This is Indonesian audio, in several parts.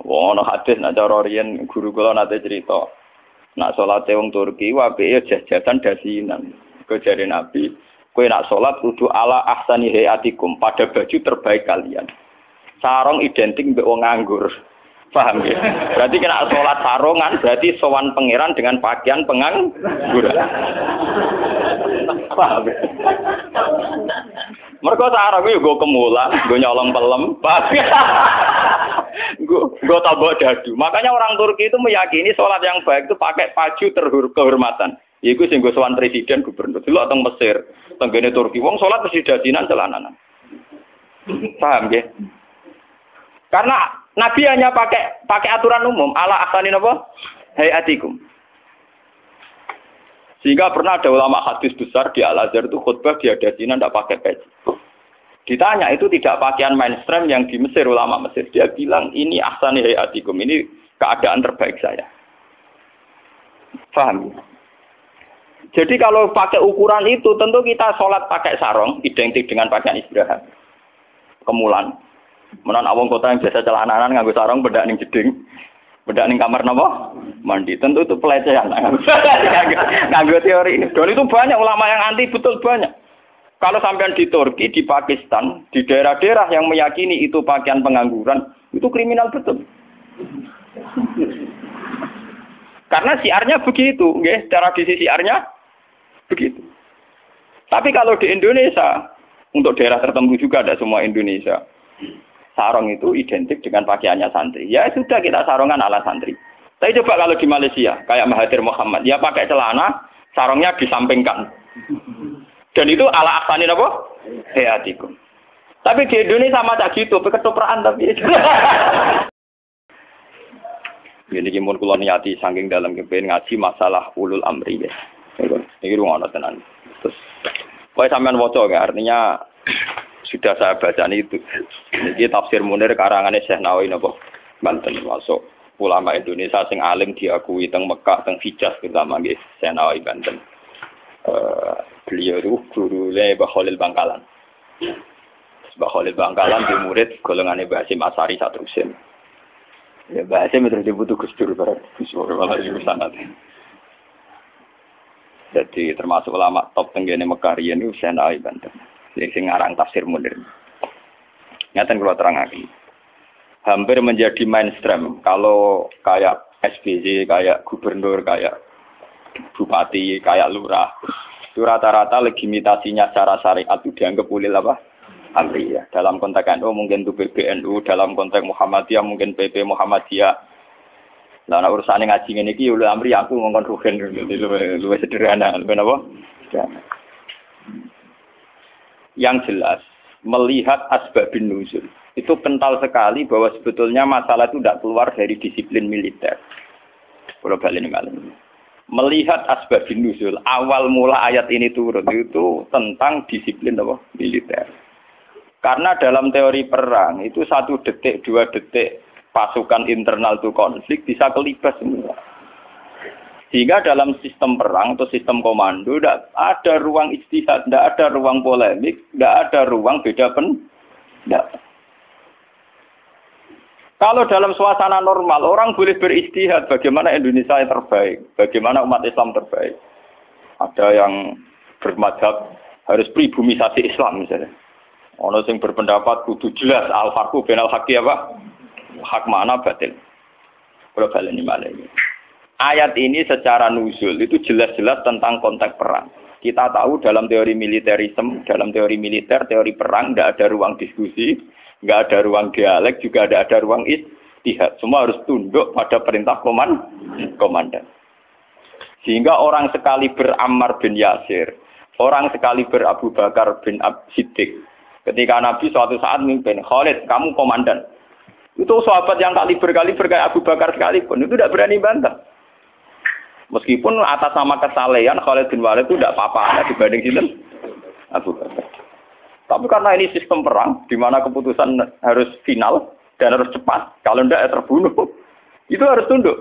Wong ana hadis nek cara riyen guru kula nate cerita. Nak salate wong Turki wae jajasan dasinan. Kejare Nabi, kowe nak salat kudu ala ahsani hayatikum, pada baju terbaik kalian. Sarung identik mbek wong nganggur. Paham ya? Berarti kena salat sarungan berarti sowan pangeran dengan pakaian pengangguran. Paham ya? Mergo sarung yo go kemulan, go nyolong pelem. Go tabok dadu. Makanya orang Turki itu meyakini salat yang baik itu pakai baju kehormatan. Iku sing go sowan presiden gubernur. Delok teng Mesir, tenggene Turki wong salat mesti dadinan celananan. Paham ya? Karena Nabi hanya pakai aturan umum ala ahsani napa? Hayatikum. Sehingga pernah ada ulama hadis besar di Al-Azhar itu khutbah dia dasinan tidak pakai peci. Ditanya itu tidak pakaian mainstream yang di Mesir, ulama Mesir. Dia bilang ini ahsani hayatikum, ini keadaan terbaik saya. Paham? Jadi kalau pakai ukuran itu tentu kita sholat pakai sarung identik dengan pakaian istirahat. Kemulan. Menan awang kota yang biasa celananan nganggo sarung bedak ning jeding. Bedak ning kamar napa? Mandi. Tentu itu pelecehan. Nganggo teori ini. Dan itu banyak ulama yang anti, betul banyak. Kalau sampean di Turki, di Pakistan, di daerah-daerah yang meyakini itu pakaian pengangguran, itu kriminal betul. Karena siarnya begitu, nggih, tradisi siarnya begitu. Tapi kalau di Indonesia, untuk daerah tertentu juga ada semua Indonesia. Sarung itu identik dengan pakaiannya santri. Ya sudah kita sarungan ala santri. Tapi coba kalau di Malaysia, kayak Mahathir Mohamad, dia pakai celana, sarungnya disampingkan. Dan itu ala ahsani apa? Hayatikum. Tapi di Indonesia sama tak gitu, ketoprak tapi. Ini kimun kula niati saking dalam kepen ngaji masalah ulul amri ya. Iki rumono tenan. Terus kowe sampean waca ya, artinya sudah saya baca itu. Ini tafsir Munir karangane Syekh Nawawi napa Banten masuk ulama Indonesia sing alim diakui teng Mekah teng Hijaz terutama nggih Syekh Nawawi Banten. Beliau itu gurune Mbah Khalil Bangkalan. Mbah Khalil Bangkalan di murid golongane Mbah Hasyim Asy'ari Satrusin. Ya Mbah Hasyim terus dibutuh Gus Dur bareng Gus Dur malah sanad. Jadi termasuk ulama top tenggene Mekah riyen niku Syekh Nawawi Banten. Sing ngarang tafsir Munir. Ngaten kula terangaken. Hampir menjadi mainstream kalau kayak SBY, kayak gubernur, kayak bupati, kayak lurah. Itu rata-rata legitimasinya secara syariat itu dianggap ulil apa? Amri ya. Dalam konteks NU mungkin itu PBNU, dalam konteks Muhammadiyah mungkin PP Muhammadiyah. Lah nek urusane ngaji ngene iki ulil amri aku ngongkon rugen luwih sederhana, luwih napa? Yang jelas melihat asbabun nuzul itu kental sekali bahwa sebetulnya masalah itu tidak keluar dari disiplin militer. Kalau balik ini melihat asbabun nuzul awal mula ayat ini turun itu tentang disiplin apa? Militer. Karena dalam teori perang itu 1 detik 2 detik pasukan internal itu konflik bisa kelibas semua. Sehingga dalam sistem perang atau sistem komando tidak ada ruang ijtihad, tidak ada ruang polemik, tidak ada ruang beda pendapat. Kalau dalam suasana normal orang boleh beristihad bagaimana Indonesia yang terbaik, bagaimana umat Islam terbaik. Ada yang bermadhab harus pribumisasi Islam misalnya. Ono sing berpendapat kudu jelas al-farqu bainal haqqi apa? Hak mana batil. Kalau kalian ini malah ini. Ayat ini secara nuzul itu jelas-jelas tentang konteks perang. Kita tahu dalam teori militerisme, dalam teori militer, teori perang, tidak ada ruang diskusi, tidak ada ruang dialek, juga tidak ada ruang ijtihad. Semua harus tunduk pada perintah komandan. Sehingga orang sekali Ammar bin Yasir, orang sekali Abu Bakar bin Siddiq. Ketika Nabi suatu saat memimpin, Khalid, kamu komandan. Itu sahabat yang kaliber kayak Abu Bakar sekalipun, itu tidak berani bantah. Meskipun atas nama kesalehan Khalid bin Walid itu tidak apa-apa dibanding sinten Abu Bakar. Tapi karena ini sistem perang di mana keputusan harus final dan harus cepat, kalau tidak ya terbunuh. Itu harus tunduk.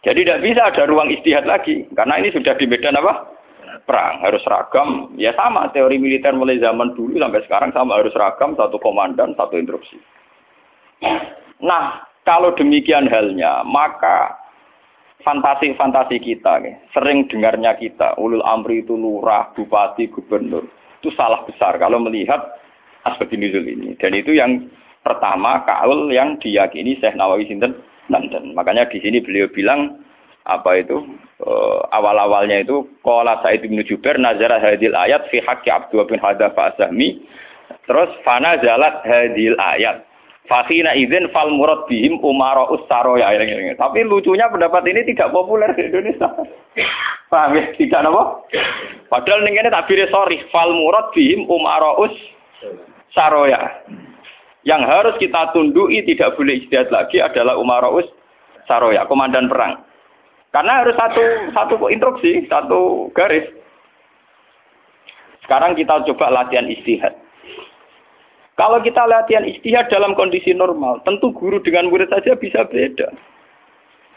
Jadi tidak bisa ada ruang ijtihad lagi karena ini sudah di medan apa? perang, harus seragam. Ya sama, teori militer mulai zaman dulu sampai sekarang sama, harus seragam, satu komandan, satu instruksi. Nah, kalau demikian halnya, maka fantasi-fantasi kita, sering dengarnya kita, ulul amri itu lurah, bupati, gubernur, itu salah besar kalau melihat asbab nuzul ini. Dan itu yang pertama, kaul yang diyakini Syekh Nawawi sinten nanten. Makanya di sini beliau bilang apa itu awal-awalnya itu qala Sa'id bin Jubair nazara hadil ayat fi haqqi Abdullah bin Hadza Asahmi. Terus fana zalat hadil ayat fakhina idzin fal murad bihim umara'us saroya. Tapi lucunya pendapat ini tidak populer di Indonesia. Paham ya? Tidak apa? Padahal ning kene tabire sorry fal murad bihim umara'us saroya. Yang harus kita tunduki tidak boleh ijtihad lagi adalah umara'us saroya, komandan perang. Karena harus satu instruksi, satu garis. Sekarang kita coba latihan ijtihad. Kalau kita latihan ijtihad dalam kondisi normal, tentu guru dengan murid saja bisa beda.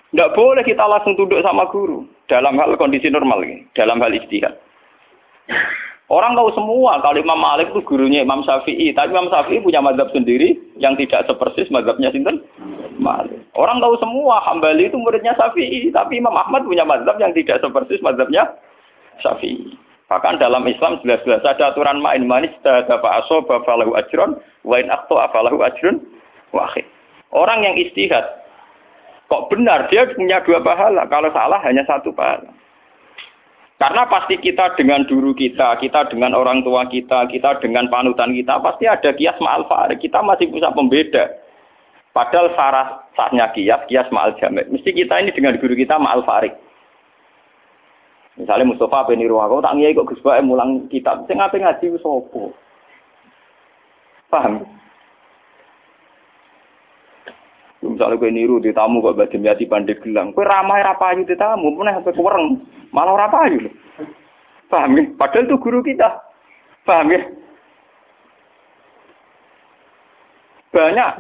Tidak boleh kita langsung tunduk sama guru dalam hal kondisi normal, dalam hal ijtihad. Orang tahu semua kalau Imam Malik itu gurunya Imam Syafi'i, tapi Imam Syafi'i punya mazhab sendiri yang tidak sepersis mazhabnya sinten Malik. Orang tahu semua Hambali itu muridnya Syafi'i, tapi Imam Ahmad punya mazhab yang tidak sepersis mazhabnya Syafi'i. Bahkan dalam Islam jelas-jelas ada aturan main manis dafa asoba falahu ajron wa in aqta falahu ajrun wahid. Orang yang ijtihad kok benar dia punya 2 pahala, kalau salah hanya 1 pahala. Karena pasti kita dengan guru kita dengan orang tua kita dengan panutan kita, pasti ada kias ma'al farik. Kita masih bisa pembeda. Padahal syaratnya kias ma'al jamek. Mesti kita ini dengan guru kita ma'al farik. Misalnya Mustafa bin Niru, aku tak ngiyai kok Gus Bae mulang kitab. Sing ape ngaji wis opo? Paham? Misalnya kowe niru di tamu kok badhe yati pandhe gelang. Kowe ramah ra payu di tamu, meneh sampe kuwereng. Malah ora payu lho. Paham ya? Padahal itu guru kita. Paham ya? Banyak.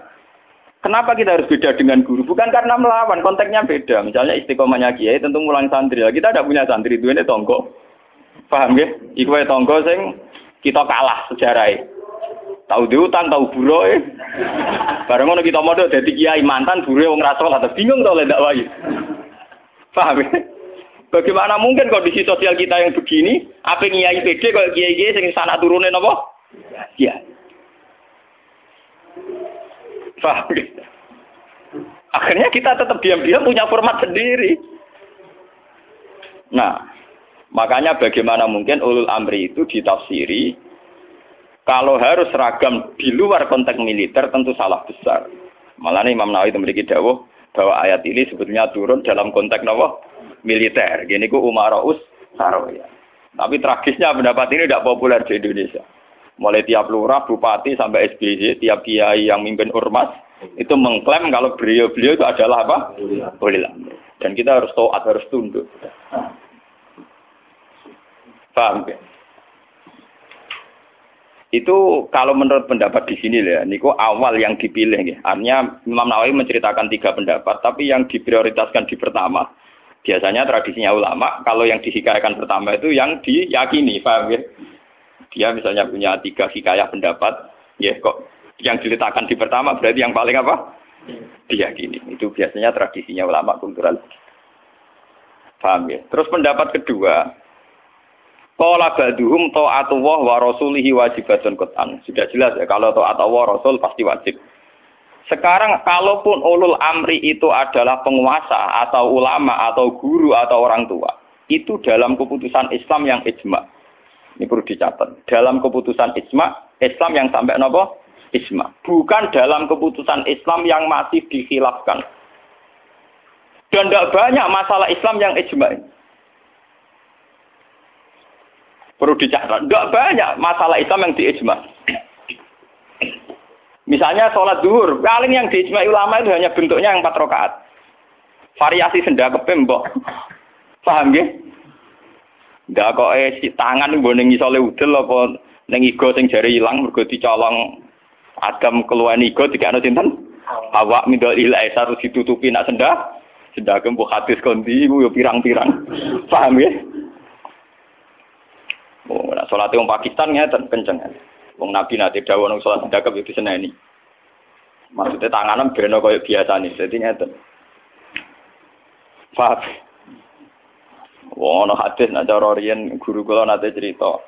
Kenapa kita harus beda dengan guru? Bukan karena melawan, konteksnya beda. Misalnya istiqomahnya kiai tentu mulang santri. Kita tidak punya santri, itu ini tonggo. Paham ya? Iku wae tonggo sing kita kalah sejarahnya. Tahu diutang, tahu buroe. Bareng ngono kita modal dadi kiai mantan buroe wong ra salat, bingung to lek ndak wae. Paham ya? Bagaimana mungkin kondisi sosial kita yang begini, apa kiai PD kok kiai-kiai sing sanak turune napa? Ya. Paham ya? Akhirnya kita tetap diam-diam punya format sendiri. Nah, makanya bagaimana mungkin ulul amri itu ditafsiri kalau harus seragam di luar konteks militer tentu salah besar. Malah Imam Nawawi memiliki dawuh bahwa ayat ini sebetulnya turun dalam konteks napa? Militer. Gini ku umara'us saroya. Tapi tragisnya pendapat ini tidak populer di Indonesia. Mulai tiap lurah, bupati sampai SBY, tiap kiai yang mimpin ormas itu mengklaim kalau beliau-beliau itu adalah apa? Ulil amri. Dan kita harus taat, harus tunduk. Paham ya? Itu kalau menurut pendapat di sini ya, niku awal yang dipilih ya. Artinya Imam Nawawi menceritakan 3 pendapat, tapi yang diprioritaskan di pertama. Biasanya tradisinya ulama, kalau yang dihikayakan pertama itu yang diyakini, paham ya? Dia misalnya punya 3 hikayah pendapat, ya kok yang diletakkan di pertama berarti yang paling apa? Diyakini. Itu biasanya tradisinya ulama kultural. Paham ya? Terus pendapat kedua, qala ba'duhum ta'atullah wa rasulihi wajibatun qat'an. Sudah jelas ya, kalau taat Allah Rasul pasti wajib. Sekarang kalaupun ulul amri itu adalah penguasa atau ulama atau guru atau orang tua, itu dalam keputusan Islam yang ijma. Ini perlu dicatat. Dalam keputusan ijma, Islam yang sampai napa? Ijma. Bukan dalam keputusan Islam yang masih dikhilafkan. Dan tidak banyak masalah Islam yang ijma. Perlu dicatat. Tidak banyak masalah Islam yang diijma. Misalnya sholat zuhur, paling yang diijma ulama itu hanya bentuknya yang 4 rakaat. Variasi sendakepe mbok. Paham nggih? Ndak kok si tangan mbok ning isole udel apa ning iga sing jare ilang mergo dicolong Adam keluwen iga dikane sinten? Awak mindol ilahi harus ditutupi nak sendake mbok hadis kondi iku yo pirang-pirang. Paham nggih? salate wong Pakistan ngeten kenceng. Wong Nabi nate dawuh nang salat sedekap itu seneni. Maksudnya tanganan beno koyo biasane. Dadi ngeten. Faham. Wono hadis nak cara riyen guru kula nate cerita.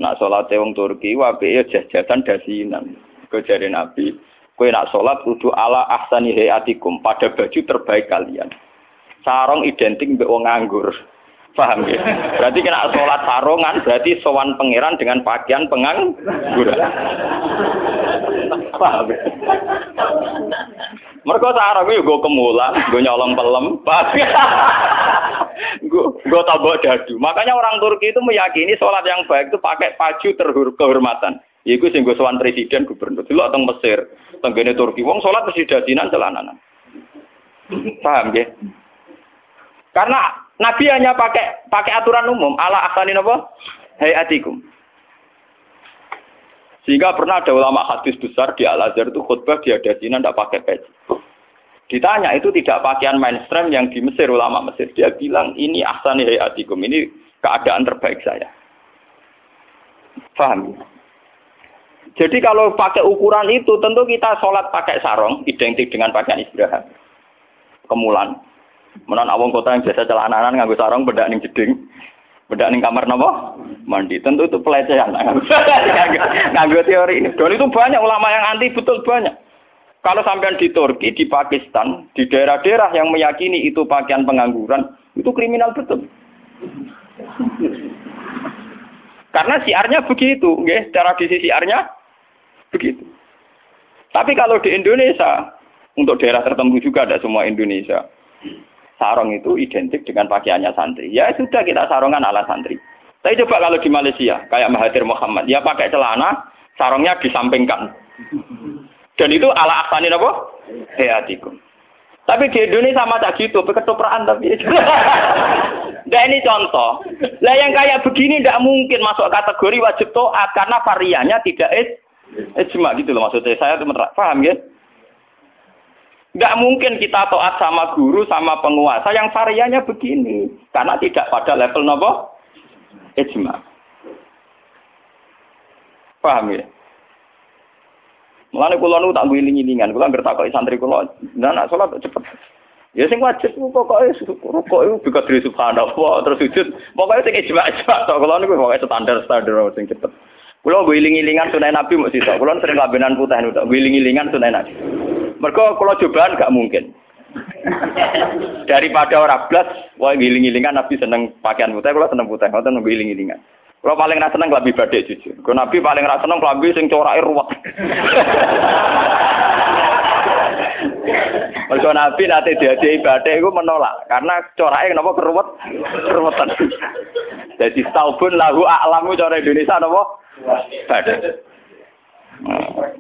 Nak salate wong Turki apike jajasan dasinan. Kejare Nabi, kowe nak salat kudu ala ahsani hayatikum, pada baju terbaik kalian. Sarung identik mbek wong nganggur. Paham ya? Berarti kena salat sarungan berarti sowan pangeran dengan pakaian pengangguran. Paham ya? Mergo sarung yo go kemulan, go nyolong pelem. Gue tabok dadu. Makanya orang Turki itu meyakini sholat yang baik itu pakai baju kehormatan. Iku sing go sowan presiden gubernur. Dulu teng Mesir, tenggene Turki wong sholat mesti dadinan celananan. Paham ya? Karena Nabi hanya pakai aturan umum ala ahsani napa? Hayatikum. Sehingga pernah ada ulama hadis besar di Al-Azhar itu khutbah dia dasinan tidak pakai peci. Ditanya itu tidak pakaian mainstream yang di Mesir, ulama Mesir. Dia bilang ini ahsani hayatikum, ini keadaan terbaik saya. Paham? Jadi kalau pakai ukuran itu tentu kita sholat pakai sarung identik dengan pakaian istirahat. Kemulan. Menan awang kota yang biasa celananan nganggo sarung bedak ning jeding. Bedak ning kamar napa? Mandi. Tentu itu pelecehan. Nganggo teori ini. Dan itu banyak ulama yang anti, betul banyak. Kalau sampean di Turki, di Pakistan, di daerah-daerah yang meyakini itu pakaian pengangguran, itu kriminal betul. Karena siarnya begitu, nggih, tradisi siarnya begitu. Tapi kalau di Indonesia, untuk daerah tertentu juga ada semua Indonesia, sarung itu identik dengan pakaiannya santri. Ya sudah kita sarungan ala santri. Tapi coba kalau di Malaysia, kayak Mahathir Mohamad, dia pakai celana, sarungnya disampingkan. Dan itu ala ahsani apa? Hayatikum. Tapi di Indonesia sama tak gitu, ketoprak tapi. Nah ini contoh. Lah yang kayak begini tidak mungkin masuk kategori wajib taat karena variannya tidak ijma gitu loh maksudnya. Saya itu paham ya? Tidak mungkin kita taat sama guru sama penguasa yang variannya begini karena tidak pada level apa? Ijma. Paham ya? Mulane kula nu tak guling-gilingan, kula ngerti takoki santri kula, nak salat cepet. Ya sing wajib pokoke rukuk iku bikadri subhanallah terus sujud. Pokoke sing ijma-ijma tok kula niku pokoke standar-standar sing cepet. Kula guling-gilingan sunah Nabi mok sisa. Kula sering kabenan putih tok guling-gilingan sunah Nabi. Mergo kula cobaan gak mungkin. Daripada ora blas, wae guling-gilingan Nabi seneng pakaian putih, kula seneng putih, ngoten guling-gilingan. Kalau paling rasa seneng klambi badhe jujur. Kalau Nabi paling rasa seneng klambi sing corake ruwet. Kalau Nabi nate diadehi badhe iku menolak karena corake napa keruwetan. Jadi taubun lahu a'lamu cara Indonesia napa? Badhe.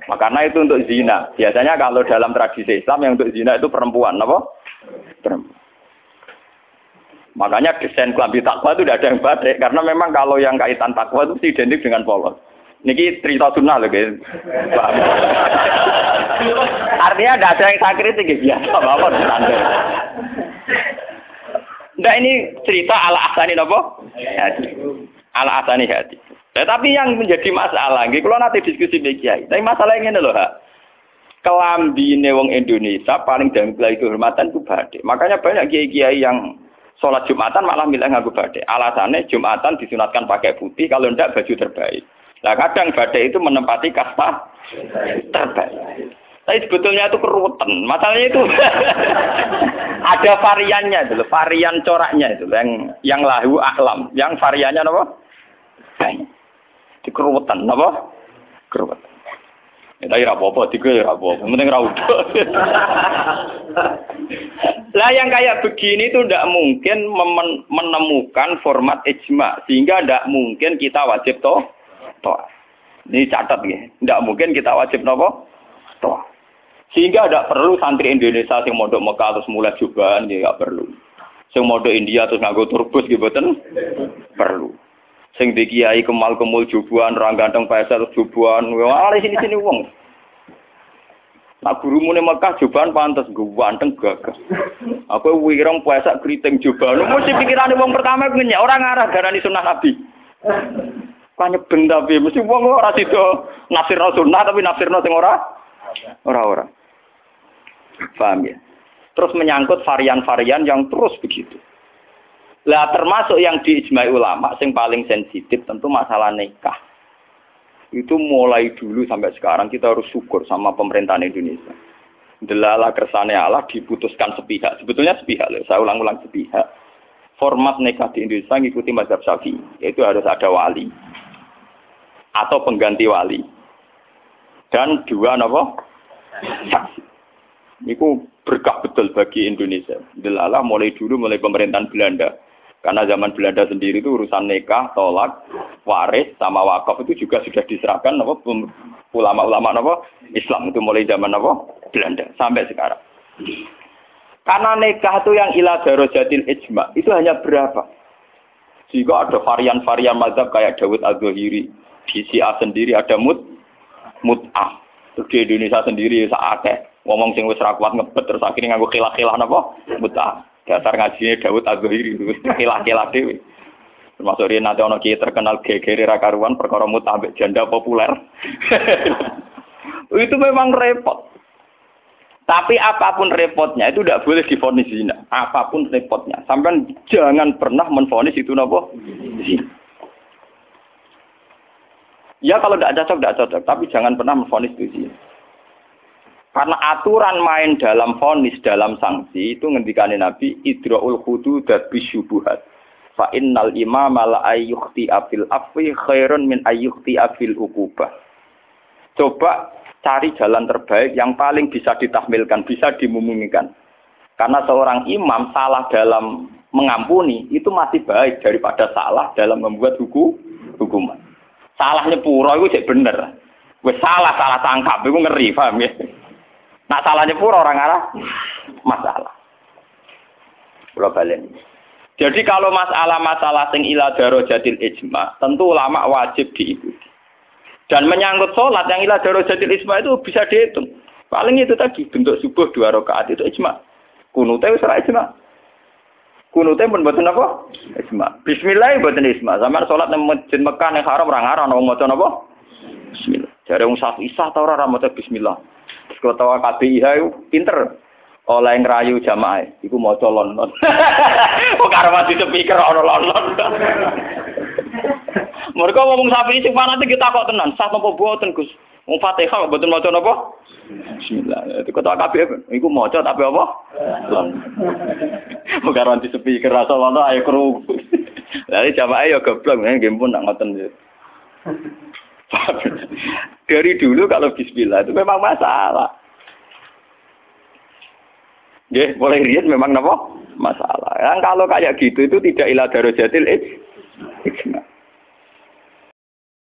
Makanya itu untuk zina. Biasanya kalau dalam tradisi Islam yang untuk zina itu perempuan napa? Perempuan. Makanya desain klambi takwa itu tidak ada yang badai karena memang kalau yang kaitan takwa itu identik dengan polos. Niki cerita sunnah loh guys. Artinya tidak ada yang saya kritik biasa apa standar. Nah ini cerita ala ahsani napa? Hati. Ala ahsani hati. Tetapi yang menjadi masalah nggih kalau nanti diskusi mbek Kiai. Tapi masalahnya ngene lho, Hak. Kelambine wong Indonesia paling dangkal itu hormatan itu badai. Makanya banyak kiai-kiai yang sholat Jumatan malah milih nganggo badai. Alasannya Jumatan disunatkan pakai putih, kalau tidak baju terbaik. Nah kadang badai itu menempati kasta terbaik. Tapi sebetulnya itu keruwetan. Masalahnya itu ada variannya itu, varian coraknya itu, yang lahu aklam, yang variannya apa? Banyak. Di keruwetan, apa? Keruwetan. Ya ora apa-apa, tiga ya apa-apa. Penting ra udah. Lah yang kayak begini itu tidak mungkin menemukan format ijma sehingga tidak mungkin kita wajib toh. Ini catat ya. Tidak mungkin kita wajib nopo toh. Sehingga tidak perlu santri Indonesia yang mondok Mekah terus mulai jubahan ya enggak perlu. Sing mondok India terus nganggo turbus gitu mboten perlu. Sing di kiai kemal-kemul jubuhan, orang ganteng pesel jubuhan, wah sini-sini wong. Nah gurumu ning Mekah jubahan pantes ganteng gagah. Aku wireng puasa kriting jubahan. Mesti pikirane wong pertama ngenyek orang ngarah darani sunah Nabi. Panyeben tapi mesti wong ora sida nafsirno sunnah tapi nafsirno sing ora. Paham ya? Terus menyangkut varian-varian yang terus begitu. Lah termasuk yang diijma'i ulama yang paling sensitif tentu masalah nikah. Itu mulai dulu sampai sekarang kita harus syukur sama pemerintahan Indonesia. Delala kersane Allah diputuskan sepihak. Sebetulnya sepihak loh, saya ulang-ulang sepihak. Format nikah di Indonesia ngikuti mazhab Syafi'i, yaitu harus ada wali atau pengganti wali. Dan dua saksi. Itu berkah betul bagi Indonesia. Delala mulai pemerintahan Belanda. Karena zaman Belanda sendiri itu urusan nikah, tolak, waris, sama wakaf itu juga sudah diserahkan ulama-ulama Islam itu mulai zaman Belanda sampai sekarang. Karena nikah itu yang ila darajatil ijma itu hanya berapa? Jika ada varian-varian mazhab kayak Dawud Az-Zahiri, di Syiah sendiri ada mut'ah. Terus di Indonesia sendiri saatnya ngomong sing wis ra kuat ngebet terus akhirnya nganggo khilah-khilah mut'ah. Dasar ngajine Dawud Az-Zahiri itu khilah-khilah dhewe. Termasuk riyen nanti ana kiai terkenal gegere ra karuan perkara mut'ah ambek janda populer. Itu memang repot. Tapi apapun repotnya itu tidak boleh divonis zina. Apapun repotnya, sampean jangan pernah menvonis itu zina. Ya kalau tidak cocok, tapi jangan pernah menvonis itu zina. Karena aturan main dalam vonis, dalam sanksi itu ngendikane Nabi idraul hududat bisyubuhat. Fa innal imama la ayyukhti afil afwi khairun min ayyukhti afil uqubah. Coba cari jalan terbaik yang paling bisa ditahmilkan, bisa dimumingkan. Karena seorang imam salah dalam mengampuni itu masih baik daripada salah dalam membuat hukuman. Salah nyepuro itu cek bener. Wes salah tangkap itu ngeri, paham ya? Nak salah nyepuro orang arah masalah. Kula balen. Jadi kalau masalah-masalah sing ila darajatil ijma, tentu ulama wajib diikuti. Dan menyangkut sholat yang ila darajatil ijma itu bisa dihitung. Paling itu tadi bentuk subuh 2 rakaat itu ijma. Kunute wis ora ijma. Kunute pun mboten apa? Ijma. Bismillah mboten ijma. Sampeyan sholat nang masjid Mekah ning haram ora ngarang ana maca napa? Bismillah. Jare wong Syafi'i ta ora maca bismillah. Terus ketua KBIH itu pinter. Oleh ngrayu jamaah iku maca lon-lon. Kok karo mati speaker ana lon-lon. Mereka ngomong Syafi'i sing fanatik kita kok tenan, sah napa boten Gus? Wong Fatihah kok boten maca napa? Bismillah. Itu ketua KBIH iku maca tapi apa? Lon. Kok karo mati speaker rasa lono ayo kru. Lah jamaah ya goblok nggih pun nak ngoten. Dari dulu kalau bismillah itu memang masalah. Nggih, mulai riyen memang napa? Masalah. Yang kalau kayak gitu itu tidak ila darajatil ijma.